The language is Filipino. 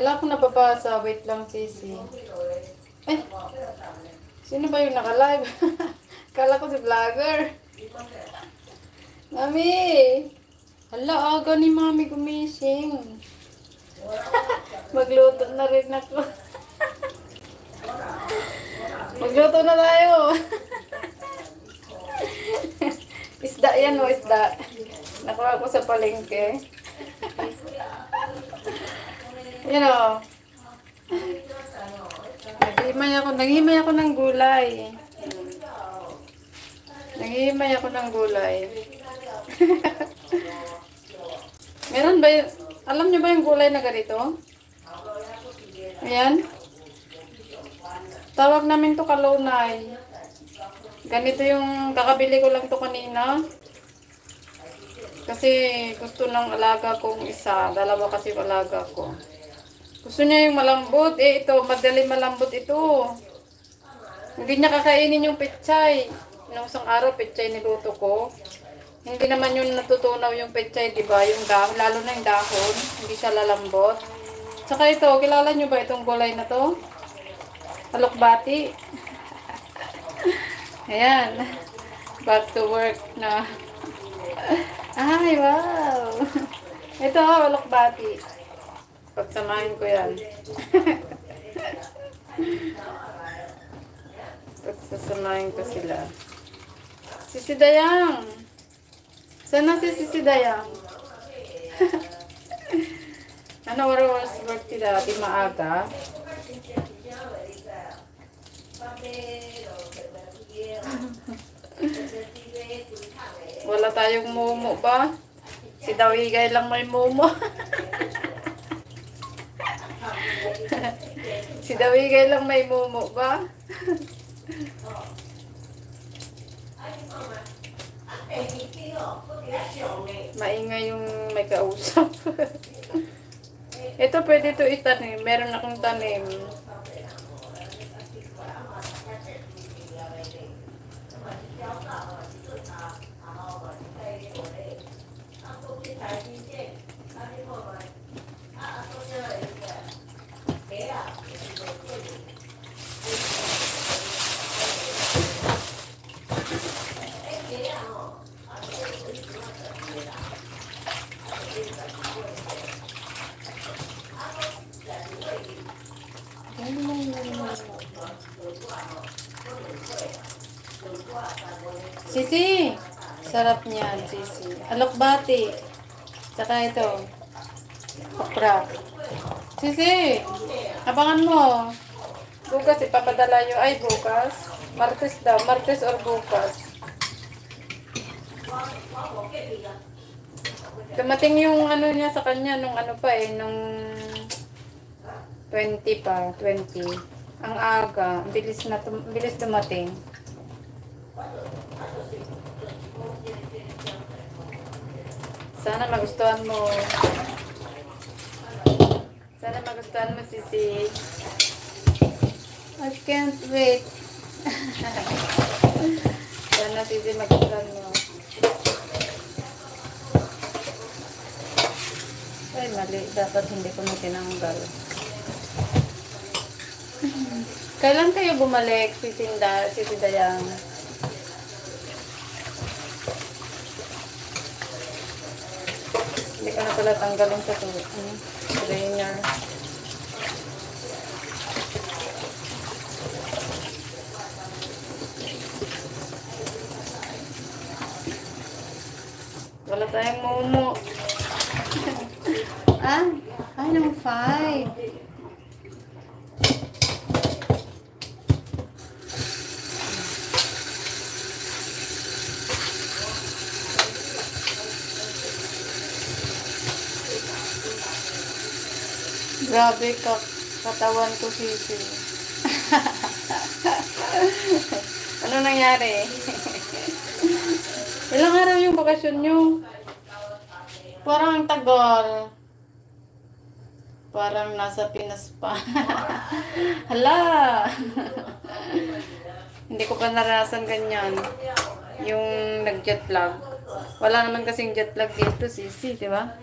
Wala akong nababasa. Wait lang, Sisi. Eh, sino ba yung naka-live? Kala ko si vlogger. Mami! Hala, aga ni Mami gumising. Magluto na rin ako. Magluto na tayo. Isda yan o, isda. Nakuha ko sa palengke. Yan o. Naghihimay ako ng gulay. Naghihimay ako ng gulay. Meron ba yun? Alam niyo ba yung gulay na ganito? Ayan. Tawag namin to kalunay. Ganito yung kakabili ko lang to kanina. Kasi gusto ng alaga kong isa. Dalawa kasi alaga ko. Gusto niya yung malambot. Eh ito, madali malambot ito. Hindi niya kakainin yung pechay. Nung isang araw, pechay niluto ko. Hindi naman yung natutunaw yung pechay, di ba? Yung dahon, lalo na yung dahon. Hindi siya lalambot. Tsaka ito, kilala nyo ba itong gulay na to? Alokbati. Ayan. Back to work na. Ay, wow. Ito, alokbati. Pagsamahin ko yan. Pagsasamahin ko sila. Sisi Dayang. Sana si Sisi Dayang. Ano oras birthday na? Di maaga. Wala tayong momo ba? Si Dawigay lang may momo. Si Dawigay lang may momo ba? Maingay yung may kausap. Ito pwede to itanim. Meron akong tanim. Sisi, sarap niyan, Sisi. Alokbati. Saka ito, okra. Sisi, abangan mo. Bukas ipapadala yung, ay bukas. Martes daw, Martes or bukas. Dumating yung ano niya sa kanya, nung ano pa eh, nung 20 pa, 20. Ang aga, bilis dumating. Sana magustuhan mo. Sana magustuhan mo, Sisi. I can't wait. Sana, Sisi, magustuhan mo. Ay, mali. Dapat hindi ko na tinanggal. Kailan kayo bumalik, Sisi Dayang? Hindi ko na pala tanggalin sa drainer. Wala tayong momo. Ay, nang 5. Grabe ka, katawan ko, Sisi. Ano nangyari? Ilang araw yung bakasyon nyo? Parang ang tagal. Parang nasa Pinas pa. Hala! Hindi ko pa naranasan ganyan. Yung nag-jet lag. Wala naman kasing jet lag dito, Sisi, di ba?